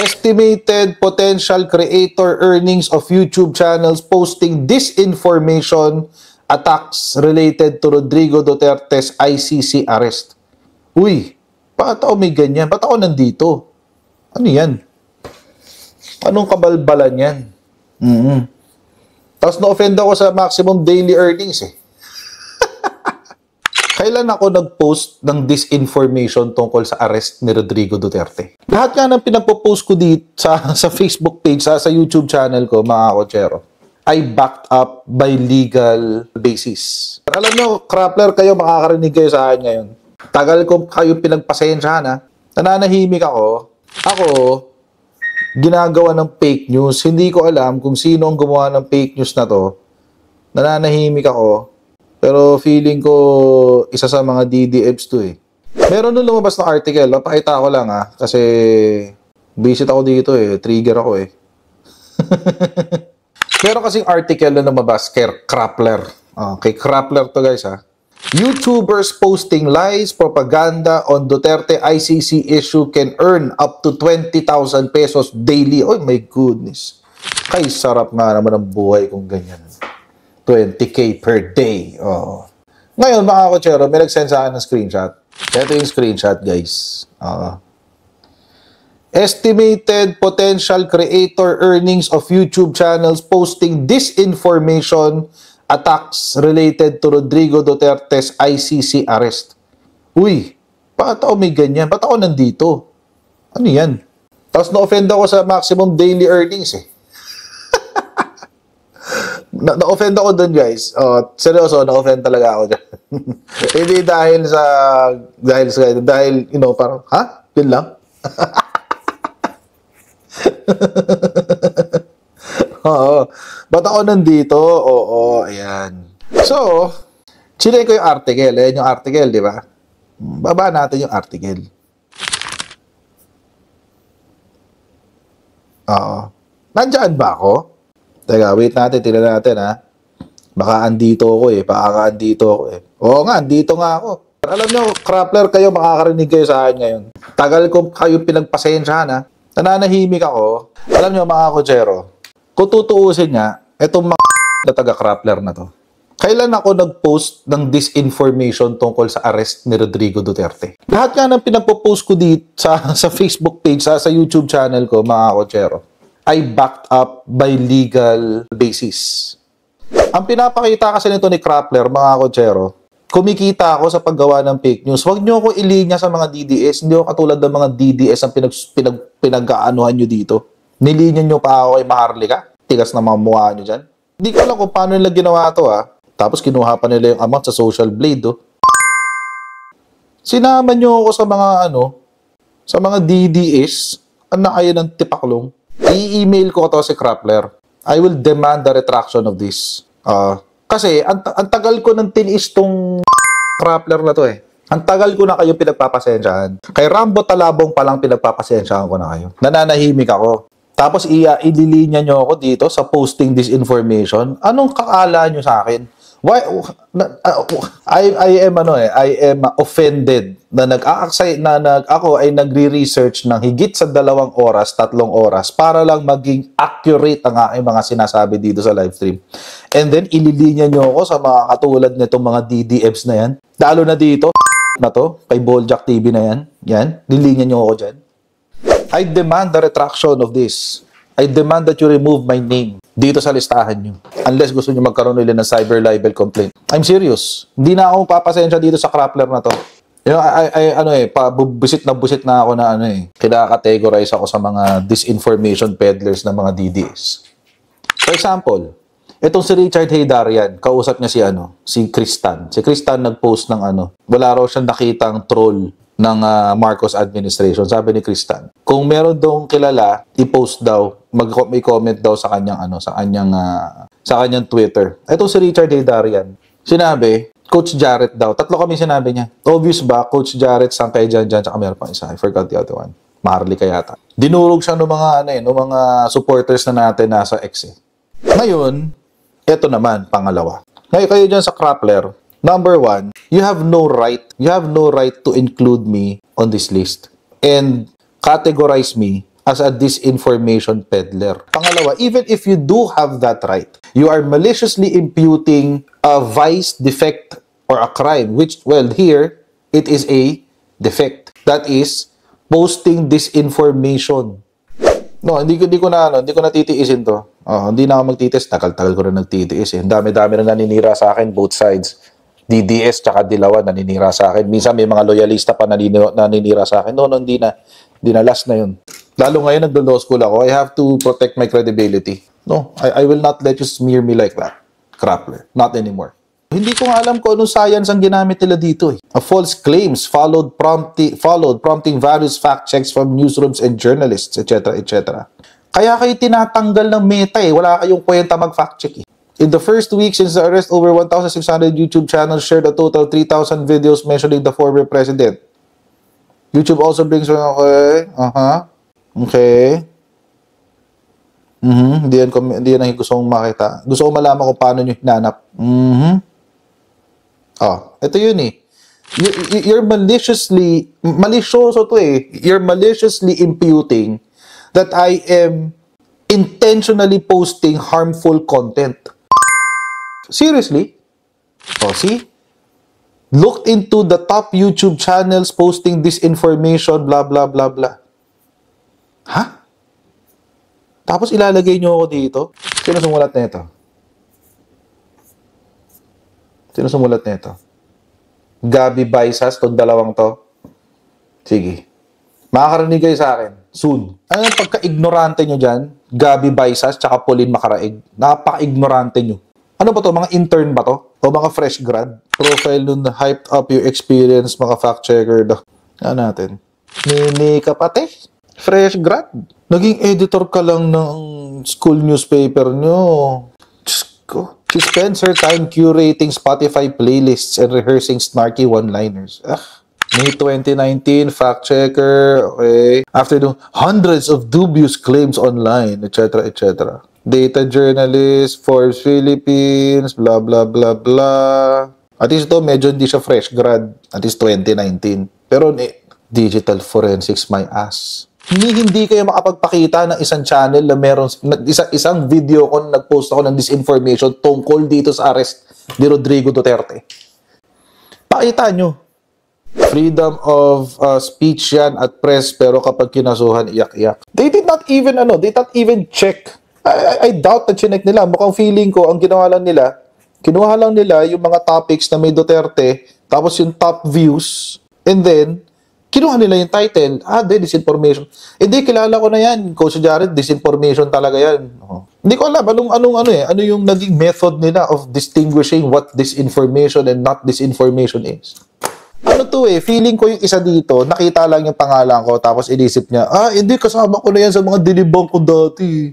Estimated potential creator earnings of YouTube channels posting disinformation attacks related to Rodrigo Duterte's ICC arrest. Uy, bakit ako may ganyan? Bakit ako nandito? Ano yan? Anong kabalbalan yan? Tapos na-offend ako sa maximum daily earnings eh. Kailan ako nag-post ng disinformation tungkol sa arrest ni Rodrigo Duterte? Lahat nga ng pinagpo-post ko dito sa Facebook page, sa YouTube channel ko, mga kotsero, ay backed up by legal basis. Alam nyo, Crappler kayo, makakarinig kayo sa akin ngayon. Tagal ko kayo pinagpasensyahan ha. Nananahimik ako. Ako, ginagawa ng fake news. Hindi ko alam kung sino ang gumawa ng fake news na to. Nananahimik ako. Pero feeling ko, isa sa mga DDFs to eh. Meron nung lumabas na article. Napakita ko lang ha. Kasi, visit ako dito eh. Trigger ako eh. Meron kasing article na lumabas kay Crappler. Kay Crappler to guys ha. YouTubers posting lies, propaganda on Duterte ICC issue can earn up to 20,000 pesos daily. Oh my goodness. Kay sarap nga naman ang buhay kung ganyan. 20K per day. Oh. Ngayon, mga kotsero, may nag-send sa akin ng screenshot. Ito yung screenshot, guys. Estimated potential creator earnings of YouTube channels posting disinformation attacks related to Rodrigo Duterte's ICC arrest. Uy, bakit ako may ganyan? Bakit ako nandito? Ano yan? Tapos na-offend ako sa maximum daily earnings eh. Na-offend ako dun guys. Seryoso, na-offend talaga ako dyan. Hindi dahil, you know, parang, ha? Yun lang? Oo. Ba't ako nandito? Oo, ayan. So, chine ko yung article. Ayan yung article, di ba? Baba natin yung article. Oo. Nandyan ba ako? Teka, wait natin, tingnan natin ha. Baka andito ako eh. Baka andito ako eh. Oo nga, andito nga ako. Alam nyo, Crappler kayo, makakarinig kayo sa akin ngayon. Tagal ko kayo pinagpasensyahan ha. Nananahimik ako. Alam nyo mga kotsero, kung tutuusin nga, itong mga na taga-Crappler na to. Kailan ako nag-post ng disinformation tungkol sa arrest ni Rodrigo Duterte? Lahat nga ng pinagpo-post ko dito sa Facebook page, sa YouTube channel ko, mga kotsero, ay backed up by legal basis. Ang pinapakita kasi nito ni Crappler, mga kotsero, kumikita ako sa paggawa ng fake news. Huwag nyo ako ilinya sa mga DDS. Hindi ako katulad ng mga DDS ang pinag-aanuhan nyo dito. Nilinya nyo pa ako kay Maharlika. Tigas na mga mukha nyo dyan. Hindi ko alam kung paano nila ginawa ito ha. Tapos kinuha pa nila yung amount sa Social Blade oh. Sinama nyo ako sa mga sa mga DDS. Anak kayo ng tipaklong. I-email ko to si Crappler. I will demand the retraction of this. Kasi, ang tagal ko nang tiniis tong Crappler na to eh. Ang tagal ko na kayo pinagpapasensyahan. Kay Rambo Talabong palang pinagpapasensyahan ko na kayo. Nananahimik ako. Tapos, ililinya nyo ako dito sa posting disinformation. Anong kakala nyo sa akin? Why I am offended na ako ay nagre-research ng higit sa 2 oras, 3 oras para lang maging accurate ang aking mga sinasabi dito sa live stream. And then ililinya nyo ako sa mga katulad nitong mga DDFs na yan. Lalo na dito na to, kay Boljak TV na yan. Yan, lilinya nyo ako dyan. I demand the retraction of this. I demand that you remove my name dito sa listahan nyo. Unless gusto nyo magkaroon nila ng cyber libel complaint. I'm serious. Hindi na ako papasensya dito sa Crappler na to. You know, busit na ako na kinakategorize ako sa mga disinformation peddlers ng mga DDS. For example, itong si Richard Haydarian, kausap niya si Kristan. Si Kristan nag-post ng wala raw siyang nakitang troll ng Marcos administration. Sabi ni Kristan, kung meron daw kilala, i-post daw, may comment daw sa kanyang sa kanyang Twitter. Ito si Richard Haydarian. Sinabi, Coach Jarrett daw. 3 kami sinabi niya. Obvious ba? Coach Jarrett, Sangkay Jan, tsaka meron pang isa. I forgot the other one. Maharlika yata. Dinurog siya ng mga supporters na natin nasa X eh. Ngayon, ito naman, pangalawa. Ngayon kayo dyan sa Crappler, number 1, you have no right to include me on this list and categorize me as a disinformation peddler. Pangalawa, even if you do have that right, you are maliciously imputing a vice, defect, or a crime, which, well, here, it is a defect. That is, posting disinformation. No, hindi ko na titiisin to. Hindi na ako magtitiis. Tagal-tagal ko na nagtitiis. Dami-dami na naninira sa akin, both sides. DDS tsaka Dilawan naninira sa akin. Minsan may mga loyalista pa naninira sa akin. No, hindi na. Hindi na, last na yun. Lalo ngayon, nagdo-law school ako, I have to protect my credibility. No, I will not let you smear me like that. Crappler. Not anymore. Hindi ko nga alam kung anong science ang ginamit nila dito eh. False claims followed prompting various fact checks from newsrooms and journalists, etc. etc. Kaya kayo tinatanggal ng Meta eh. Wala kayong kwenta mag-fact check eh. In the first week since the arrest, over 1,600 YouTube channels shared a total 3,000 videos mentioning the former president. YouTube also brings... Okay. Hindi yan gusto kong makita. Gusto kong malaman kung paano nyo hinanap. Ito yun eh. You're malicioso to eh. You're maliciously imputing that I am intentionally posting harmful content. Seriously? See? Looked into the top YouTube channels posting disinformation, blah, blah, blah, blah. Ha? Tapos ilalagay nyo ako dito? Sino sumulat na ito? Sino sumulat na ito? Gabi Baisas, itong dalawang to? Sige. Makakarinig kayo sa akin. Soon. Ano yung pagka-ignorante nyo dyan? Gabi Baisas, tsaka Pauline Macaraig. Napaka-ignorante nyo. Ano ba to? Mga intern ba to? O mga fresh grad? Profile nun na hyped up your experience, mga fact-checker. Ano natin? Nini kapate? Fresh grad? Naging editor ka lang ng school newspaper nyo. Diyos ko. She spends her time curating Spotify playlists and rehearsing snarky one-liners. May 2019, fact-checker, okay. After doing hundreds of dubious claims online, etc., etc. Data journalist, Forbes Philippines, blah, blah, blah, blah. At least ito, medyo hindi siya fresh grad. At least 2019. Pero digital forensics, my ass. Hindi kayo makapagpakita ng isang channel na meron, isang video ko na nag-post ako ng disinformation tungkol dito sa arrest ni Rodrigo Duterte. Pakita nyo. Freedom of speech yan at press, pero kapag kinasuhan, iyak-iyak. They did not even check. I doubt na chinek nila. Mukhang feeling ko, ang kinuha lang nila yung mga topics na may Duterte, tapos yung top views, and then, kinuha nila yung title, disinformation. Hindi, kilala ko na yan. Coach Jared, disinformation talaga yan. Hindi ko alam, ano yung naging method nila of distinguishing what disinformation and not disinformation is. Ano to eh, feeling ko yung isa dito, nakita lang yung pangalan ko, tapos inisip niya, hindi, kasama ko na yan sa mga dinibang ko dati.